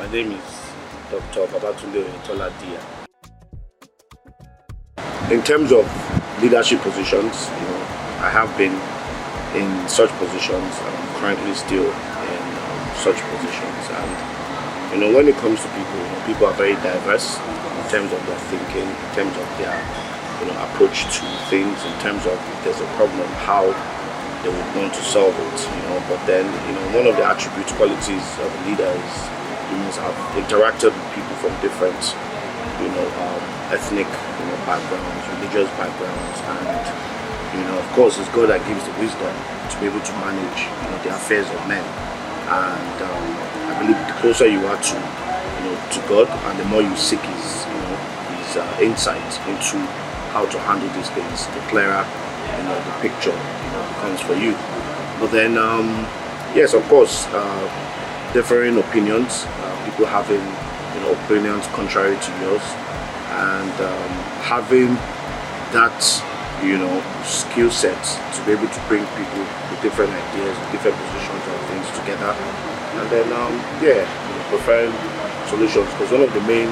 My name is Dr Babatunde Oyetola Diya. In terms of leadership positions, I have been in such positions. I'm currently still in such positions, and when it comes to people, people are very diverse in terms of their thinking, in terms of their approach to things, in terms of if there's a problem, how they would want to solve it. But then one of the attributes, qualities of a leader is you must have interacted with people from different ethnic backgrounds, religious backgrounds, and of course it's God that gives the wisdom to be able to manage the affairs of men. And I believe the closer you are to God, and the more you seek his insights into how to handle these things, the clearer the picture becomes for you. But then yes, of course, differing opinions, people having opinions contrary to yours, and having that skill set to be able to bring people with different ideas, different positions and things together, and then preferring solutions, because one of the main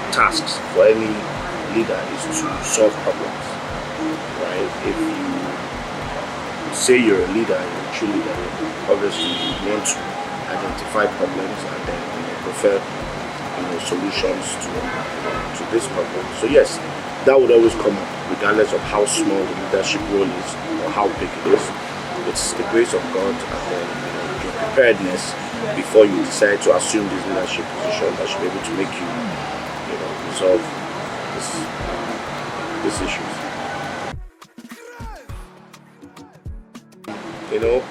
tasks for any leader is to solve problems, right? If you say you're a leader, you're a true leader, obviously you want to identify problems and then prefer solutions to this problem. So yes, that would always come up regardless of how small the leadership role is or how big it is. It's the grace of God, and then your preparedness before you decide to assume this leadership position that should be able to make you resolve these issues.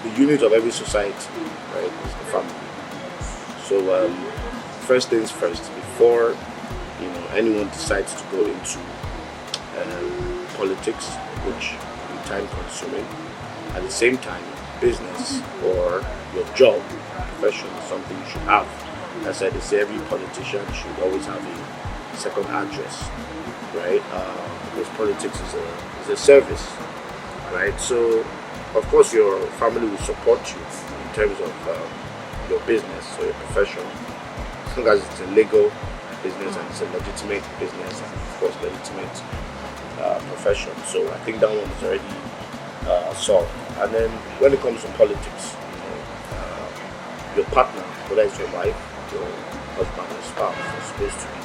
The unit of every society, right, is the family. So first things first, before anyone decides to go into politics, which is time consuming, at the same time business or your job profession is something you should have. As I say, every politician should always have a second address, right? Because politics is a service, right? So of course your family will support you in terms of your business or your profession, as long as it's a legal business and it's a legitimate business and of course legitimate profession. So I think that one is already solved. And then when it comes to politics, your partner, whether it's your wife, your husband or spouse, are supposed to be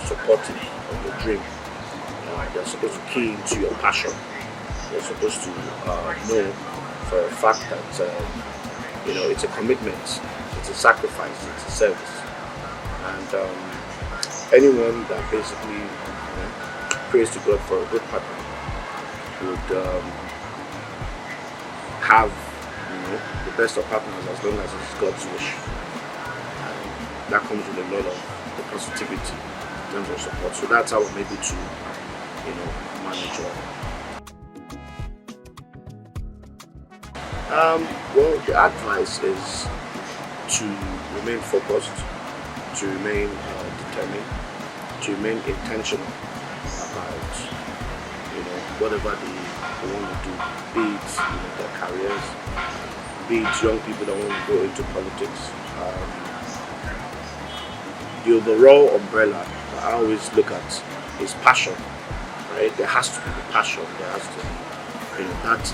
supportive of your dream. They're supposed to key into your passion. They're supposed to know for a fact that it's a commitment, it's a sacrifice, it's a service. And anyone that basically prays to God for a good partner would have the best of partners as long as it's God's wish. And that comes with a lot of the positivity in terms of support. So that's how I'm able to manage all. Well, the advice is to remain focused, to remain determined, to remain intentional about whatever they want to do, be it their careers, be it young people that want to go into politics. The overall umbrella that I always look at is passion, right? There has to be the passion, there has to be that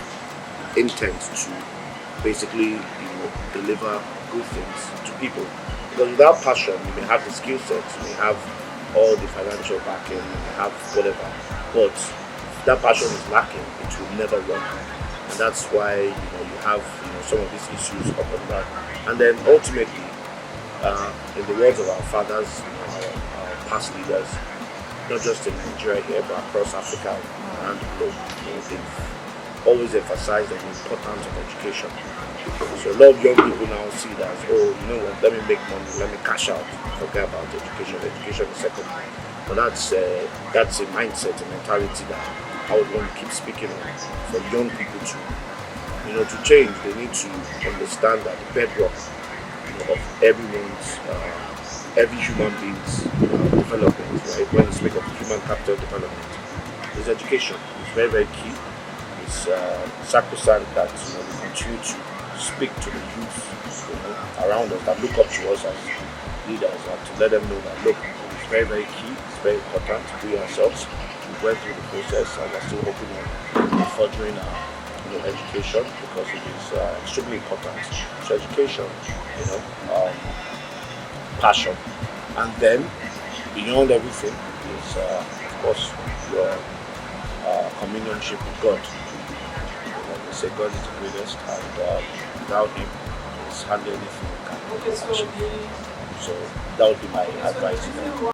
intent to basically deliver good things to people. Because without passion, you may have the skill sets, you may have all the financial backing, you may have whatever, but if that passion is lacking, it will never work. And that's why you have some of these issues up and down. And then ultimately, in the words of our fathers, our past leaders, not just in Nigeria here, but across Africa and around the globe, they've always emphasized on the importance of education. So a lot of young people now see that as, let me make money, let me cash out, forget about education. Education is secondary. But that's a mindset, a mentality that I would want to keep speaking on for young people to change. They need to understand that the bedrock of every human being's development, right? When you speak of human capital development, is education. It's very, very key. It's sacrosanct that we continue to speak to the youth, around us that look up to us as leaders, and to let them know that look, it's very, very key, it's very important to do ourselves. We went through the process and we're still hoping on furthering our education, because it is extremely important. So education, passion, and then beyond everything is of course your communionship with God. They say God is the greatest, and without Him, there's hardly anything we can achieve. So that would be my advice to them.